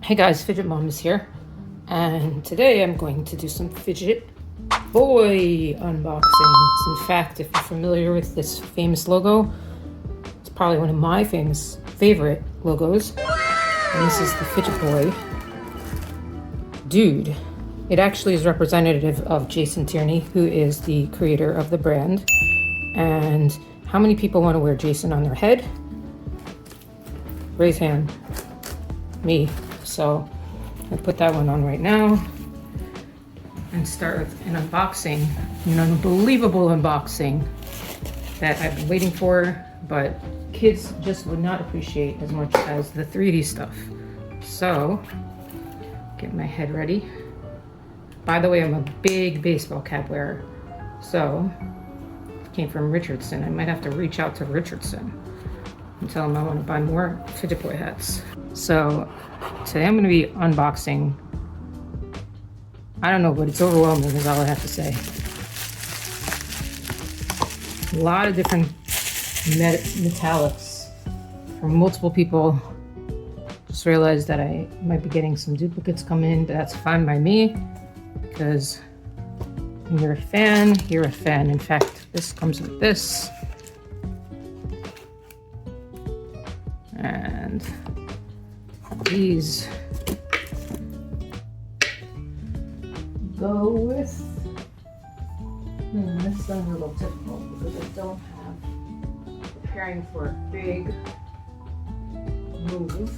Hey guys, Fidget Mom is here, and today I'm going to do some Fidget Boy unboxings. In fact, if you're familiar with this famous logo, it's probably one of my favorite logos, and this is the Fidget Boy. Dude, it actually is representative of Jason Tierney, who is the creator of the brand. And how many people want to wear Jason on their head? Raise hand. Me. So I put that one on right now and start with an unboxing, an unbelievable unboxing that I've been waiting for, but kids just would not appreciate as much as the 3D stuff. So get my head ready. By the way, I'm a big baseball cap wearer, so it came from Richardson. I might have to reach out to Richardson and tell them I want to buy more Fidget Boy hats. So today I'm going to be unboxing, I don't know, but it's overwhelming is all I have to say. A lot of different metallics from multiple people. Just realized that I might be getting some duplicates coming in, but that's fine by me because when you're a fan, you're a fan. In fact, this comes with this. And these go with, this sounds a little difficult because I don't have, preparing for a big move,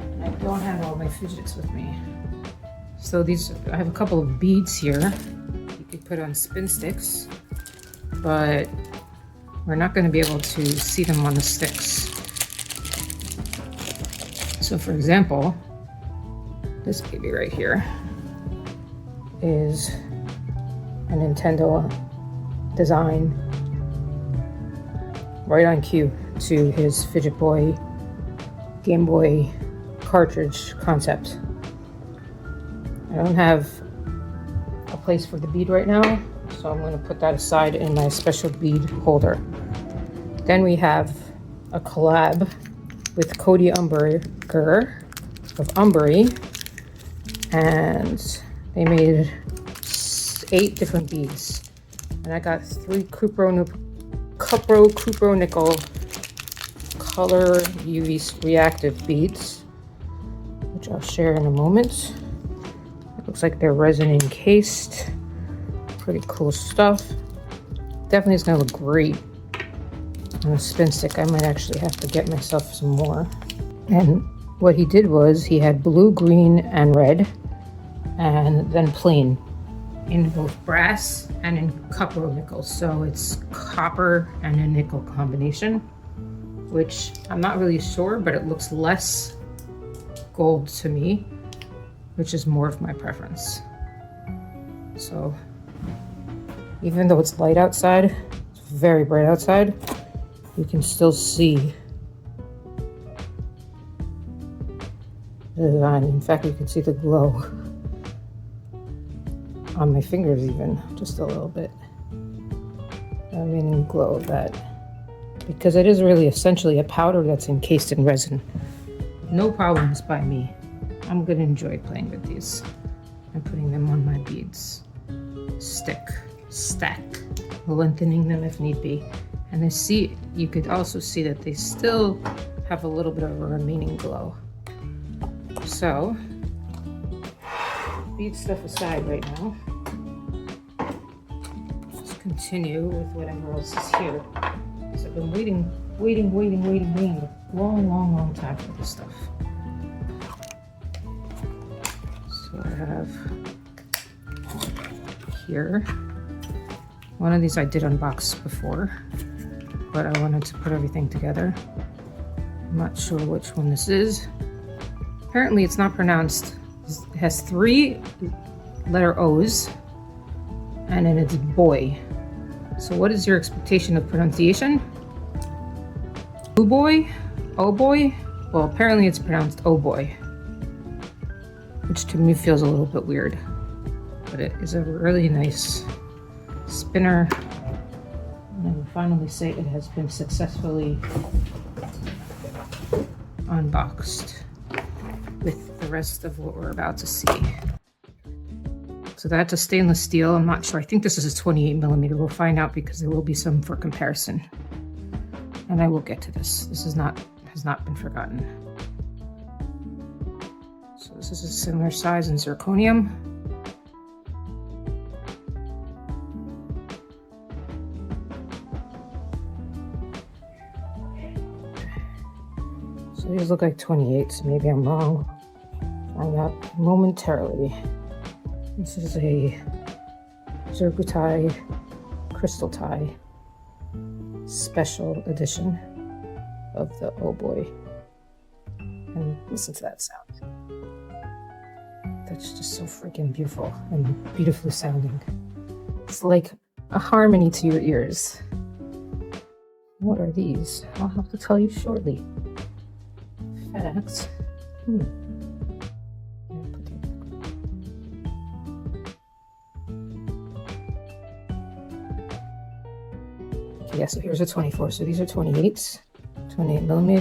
and I don't have all my fidgets with me. So these, I have a couple of beads here you could put on spin sticks, but we're not going to be able to see them on the sticks. So for example, this baby right here is a Nintendo design right on cue to his Fidget Boy Game Boy cartridge concept. I don't have a place for the bead right now, so I'm going to put that aside in my special bead holder. Then we have a collab with Cody Umberger of Umbery, and they made 8 different beads. And I got 3 Cupro nickel color UV reactive beads, which I'll share in a moment. It looks like they're resin encased. Pretty cool stuff. Definitely is gonna look great on a spin stick. I might actually have to get myself some more. And what he did was he had blue, green, and red, and then plain in both brass and in copper nickel. So it's copper and a nickel combination, which I'm not really sure, but it looks less gold to me, which is more of my preference. So even though it's light outside, it's very bright outside, you can still see the design. In fact, you can see the glow on my fingers even, just a little bit. I mean, glow of that. Because it is really essentially a powder that's encased in resin. No problems by me. I'm gonna enjoy playing with these and putting them on my beads. Stack, lengthening them if need be. And I see, you could also see that they still have a little bit of a remaining glow. So, bead stuff aside right now. Let's continue with whatever else is here. So I've been waiting a long time for this stuff. So I have here, one of these I did unbox before, but I wanted to put everything together. I'm not sure which one this is. Apparently it's not pronounced. It has 3 letter O's, and then it's boy. So what is your expectation of pronunciation? Oh boy? Oh boy? Well, apparently it's pronounced oh boy, which to me feels a little bit weird, but it is a really nice spinner. And I will finally say it has been successfully unboxed. with the rest of what we're about to see. So that's a stainless steel. I'm not sure. I think this is a 28mm. We'll find out because there will be some for comparison. And I will get to this. This has not been forgotten. So this is a similar size in zirconium. So these look like 28s. Maybe I'm wrong. Find out momentarily. This is a Zircuti crystal tie special edition of the Oh Boy. And listen to that sound. That's just so freaking beautiful and beautifully sounding. It's like a harmony to your ears. What are these? I'll have to tell you shortly. Facts. Yeah, so here's a 24. So these are 28s, 28mm.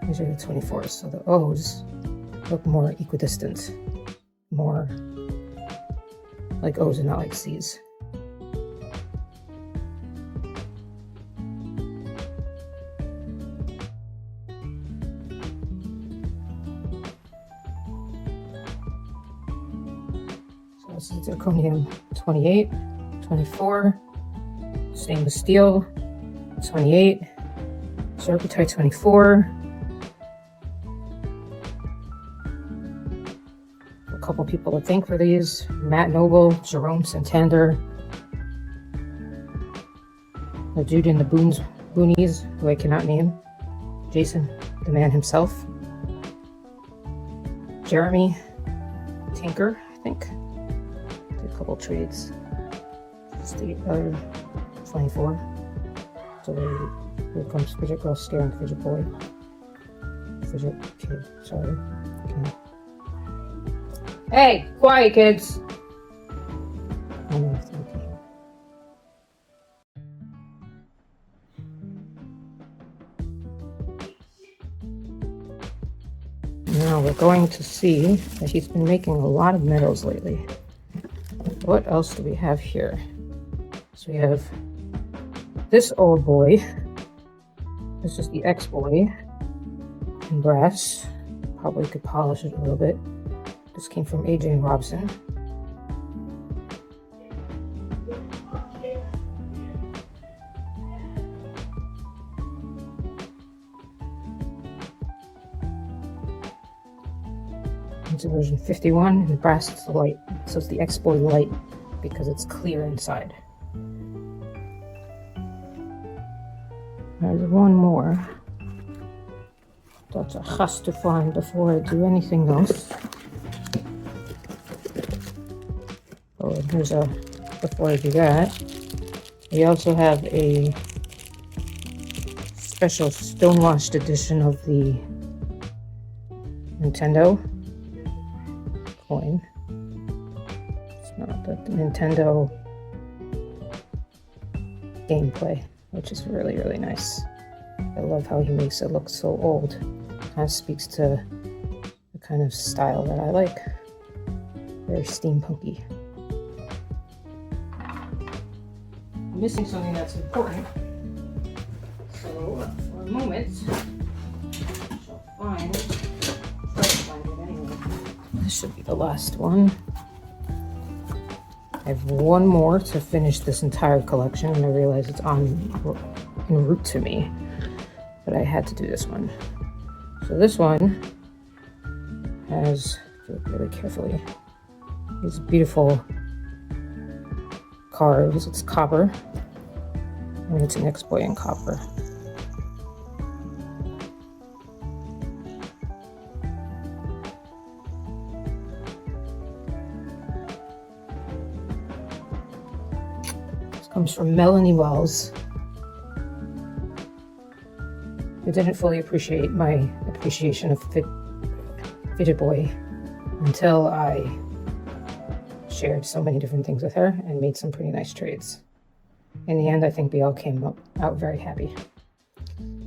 These are the 24s. So the O's look more equidistant, more like O's and not like C's. So this is zirconium 28, 24. Stainless steel 28, Zircuti 24. A couple people to thank for these: Matt Noble, Jerome Santander, the dude in the boonies who I cannot name, Jason, the man himself, Jeremy Tinker, I think. Did a couple trades. Just the other 24. So here comes Fidget Girl scaring Fidget Boy. Fidget Kid, sorry. Okay. Hey, quiet kids! I don't know if they can hear. Now we're going to see that he's been making a lot of medals lately. What else do we have here? So we have this old boy. This is the X-Boy in brass. Probably could polish it a little bit. This came from AJ and Robson. It's a version 51 in brass. It's the light, so it's the X-Boy light because it's clear inside. There's one more that I has to find before I do anything else. Oh, and here's a, before I do that, we also have a special stonewashed edition of the Nintendo coin. It's not the Nintendo gameplay, which is really, really nice. I love how he makes it look so old. Kind of speaks to the kind of style that I like. Very steampunky. I'm missing something that's important. So, for a moment, I shall try to find it anyway. This should be the last one. I have one more to finish this entire collection, and I realize it's en route to me, but I had to do this one. So this one has, look really carefully, these beautiful carves. It's copper, and it's an X-Boy in copper. Comes from Melanie Wells, who didn't fully appreciate my appreciation of FidgetBoy until I shared so many different things with her and made some pretty nice trades. In the end, I think we all came out very happy.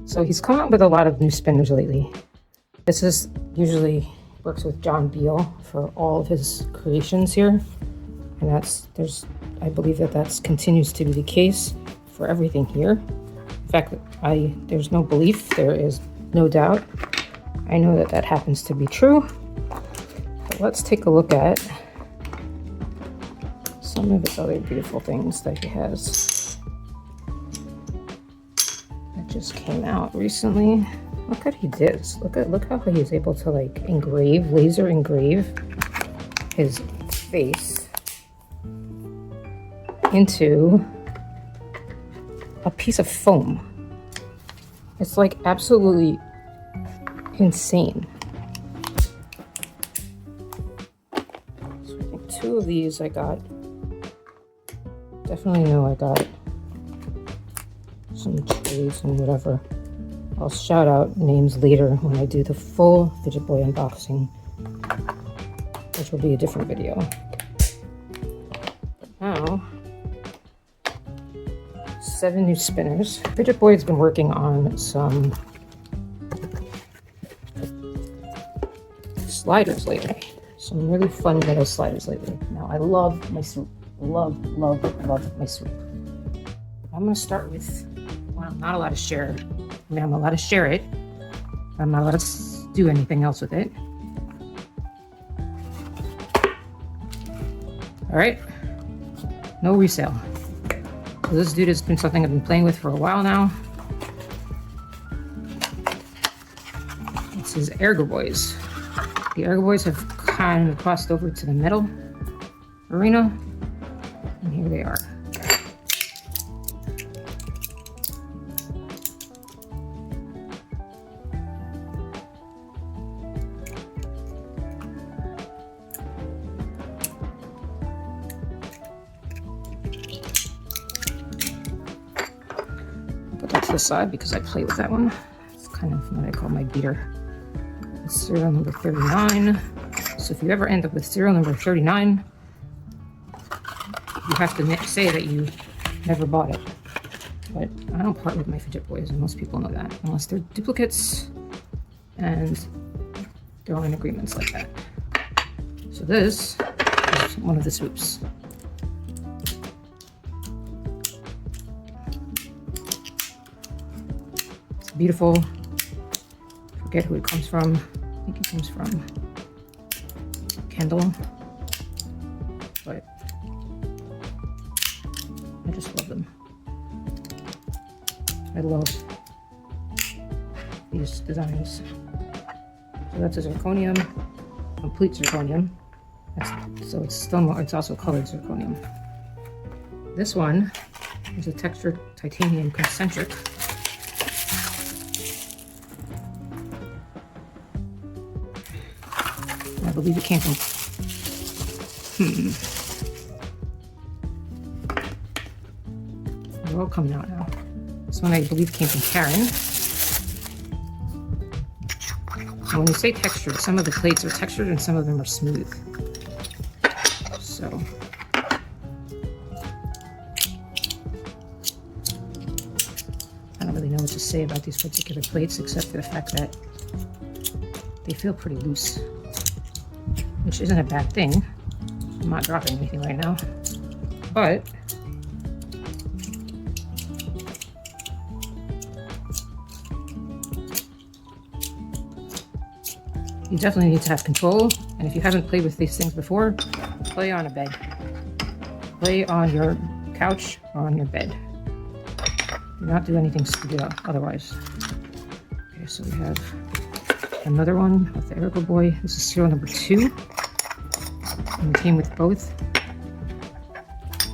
So he's come out with a lot of new spinners lately. This is usually works with John Beal for all of his creations here. And I believe that continues to be the case for everything here. In fact, there's no belief, there is no doubt. I know that happens to be true. But let's take a look at some of his other beautiful things that he has that just came out recently. Look at this. Look how he's able to like laser engrave his face into a piece of foam. It's like absolutely insane. So I think 2 of these I got. Definitely know I got some trades and whatever. I'll shout out names later when I do the full FidgetBoy unboxing, which will be a different video. But now, 7 new spinners. FidgetBoy has been working on some sliders lately. Some really fun metal sliders lately. Now, I love my swoop. Love my swoop. I'm going to start with one I'm not allowed to share. I mean, I'm allowed to share it. I'm not allowed to do anything else with it. All right. No resale. So this dude has been something I've been playing with for a while now. It's his Ergo Boys. The Ergo Boys have kind of crossed over to the metal arena. And here they are. Put that to the side because I play with that one. It's kind of what I call my beater. It's serial number 39. So if you ever end up with serial number 39, you have to say that you never bought it. But I don't part with my FidgetBoys, and most people know that, unless they're duplicates and they're on agreements like that. So this is one of the swoops. It's beautiful. I forget who it comes from. I think it comes from Kendall. But I just love them. I love these designs. So that's a zirconium, complete zirconium. It's also colored zirconium. This one is a textured titanium concentric. I believe it came from They're all coming out now. This one I believe came from Karen. And when you say textured, some of the plates are textured and some of them are smooth. So I don't really know what to say about these particular plates except for the fact that they feel pretty loose, which isn't a bad thing. I'm not dropping anything right now, but you definitely need to have control. And if you haven't played with these things before, play on a bed. Play on your couch or on your bed. Do not do anything stupid otherwise. Okay, so we have another one with the Ergo Boy. This is serial number 2. And it came with both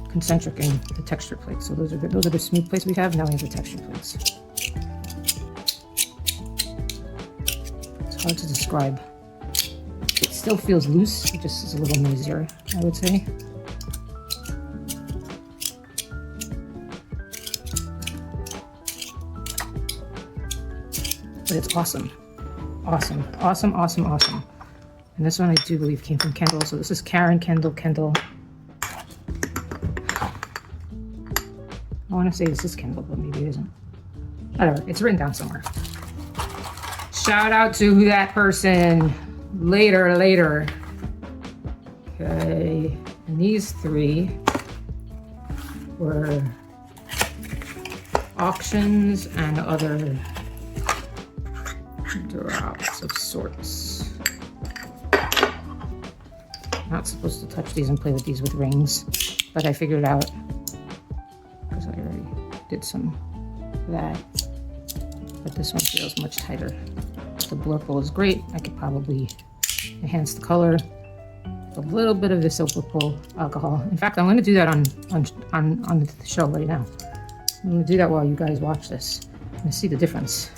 concentric and the texture plates. So those are the smooth plates we have. Now we have the texture plates. It's hard to describe. It still feels loose. It just is a little noisier, I would say. But it's awesome. Awesome, awesome, awesome, awesome. And this one I do believe came from Kendall. So this is Karen, Kendall. I want to say this is Kendall, but maybe it isn't. Whatever, it's written down somewhere. Shout out to that person. later. Okay, and these three were auctions and other drops of sorts. Not supposed to touch these and play with these with rings, but I figured it out because I already did some of that. But this one feels much tighter. The Blurple is great. I could probably enhance the color with a little bit of isopropyl alcohol. In fact, I'm going to do that on the show right now. I'm going to do that while you guys watch this and see the difference.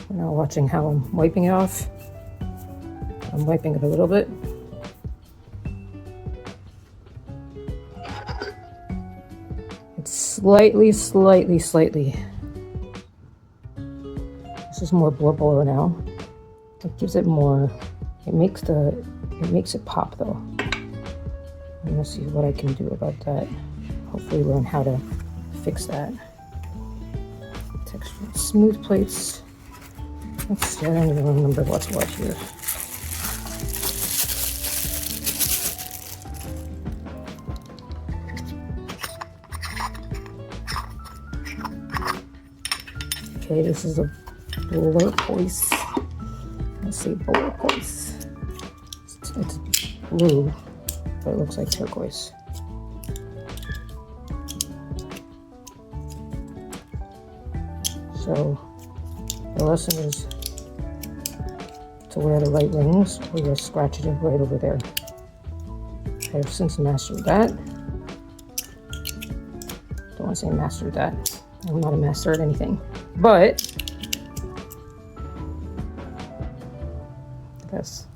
We're now watching how I'm wiping it off. I'm wiping it a little bit. It's slightly. This is more blurble now. It gives it more, it makes it pop though. I'm gonna see what I can do about that. Hopefully learn how to fix that. Texture, smooth plates. Let's see, I don't even remember what's what here. Okay, this is a turquoise. Let's see, turquoise. It's blue, but it looks like turquoise. So the lesson is to wear the right rings or you'll scratch it right over there. I have since mastered that. Don't want to say mastered that. I'm not a master at anything. But that's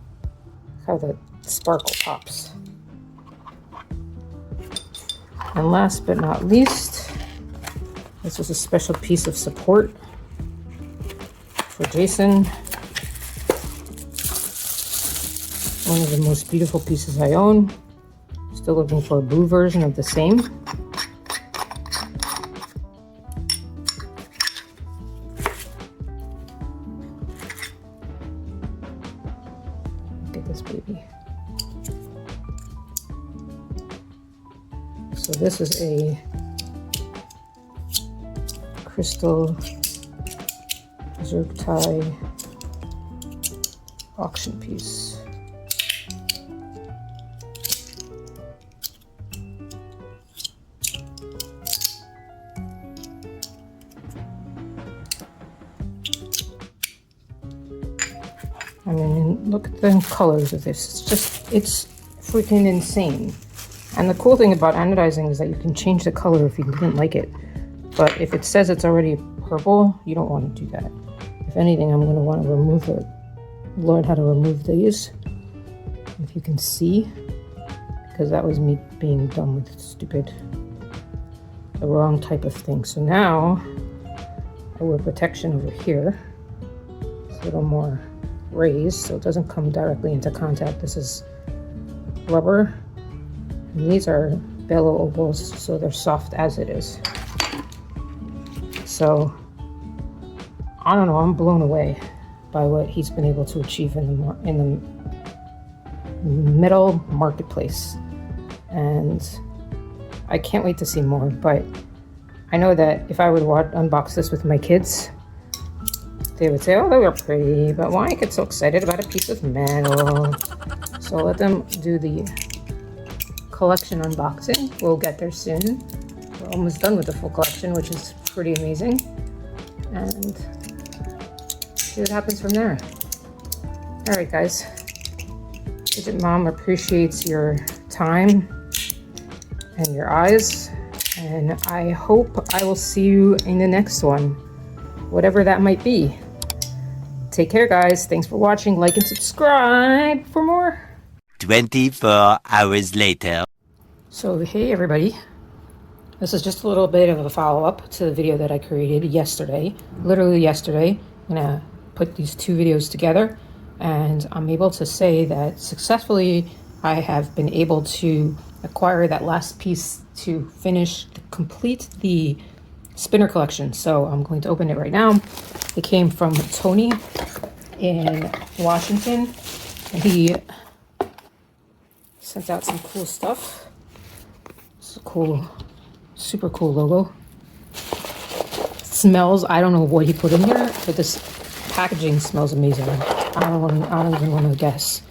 how the sparkle pops. And last but not least, this was a special piece of support for Jason. One of the most beautiful pieces I own. Still looking for a blue version of the same. Look at this baby. So this is a crystal zirctile auction piece. I mean, look at the colors of this. It's freaking insane. And the cool thing about anodizing is that you can change the color if you didn't like it. But if it says it's already purple, you don't want to do that. If anything, I'm going to want to remove it. Learn how to remove these. If you can see, because that was me being done with the wrong type of thing. So now I wear protection over here. It's a little more raised so it doesn't come directly into contact. This is rubber, and these are bellow opals, so they're soft as it is. So I don't know, I'm blown away by what he's been able to achieve in the metal marketplace, and I can't wait to see more. But I know that if I would unbox this with my kids, they would say, oh, they were pretty, but why get so excited about a piece of metal? So let them do the collection unboxing. We'll get there soon. We're almost done with the full collection, which is pretty amazing. And see what happens from there. All right, guys. Fidget Mom appreciates your time and your eyes. And I hope I will see you in the next one, whatever that might be. Take care, guys. Thanks for watching. Like and subscribe for more. 24 hours later. So, hey, everybody. This is just a little bit of a follow-up to the video that I created yesterday. Literally yesterday. I'm going to put these two videos together. and I'm able to say that successfully I have been able to acquire that last piece to complete the spinner collection. So I'm going to open it right now. It came from Tony in Washington, and he sent out some cool stuff. It's a cool, super cool logo. It smells, I don't know what he put in here, but this packaging smells amazing. I don't even want to guess.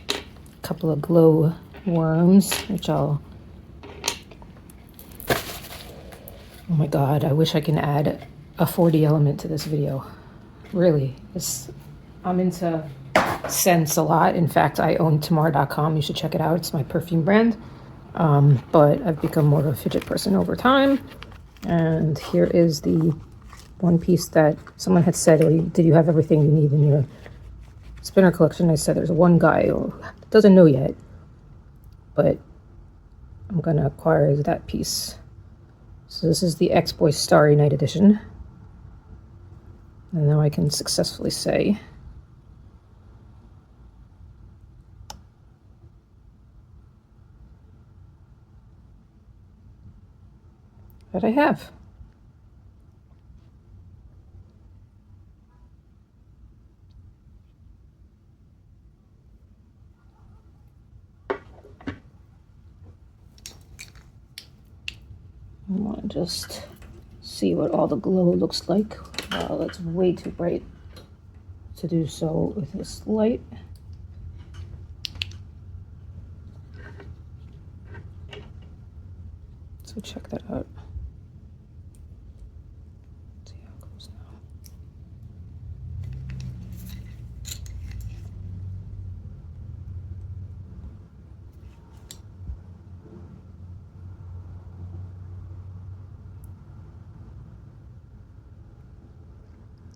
A couple of glow worms, which I'll... Oh my god, I wish I can add a 4D element to this video. Really, I'm into scents a lot. In fact, I own Tamar.com. You should check it out. It's my perfume brand. But I've become more of a fidget person over time. And here is the one piece that someone had said, did you have everything you need in your spinner collection? I said there's one guy who doesn't know yet, but I'm gonna acquire that piece. So this is the X-Boy Starry Night edition. And now I can successfully say that I have. I want to just see what all the glow looks like. Wow, that's way too bright to do so with this light. So check that out. Let's see how it goes now.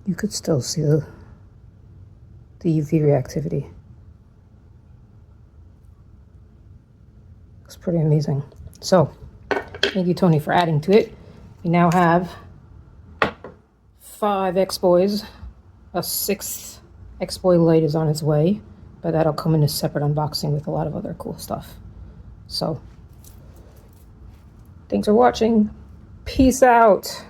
You could still see the UV reactivity. Looks pretty amazing. So, thank you, Tony, for adding to it. We now have 5 X-Boys. A 6th X-Boy light is on its way, but that'll come in a separate unboxing with a lot of other cool stuff. So, thanks for watching. Peace out.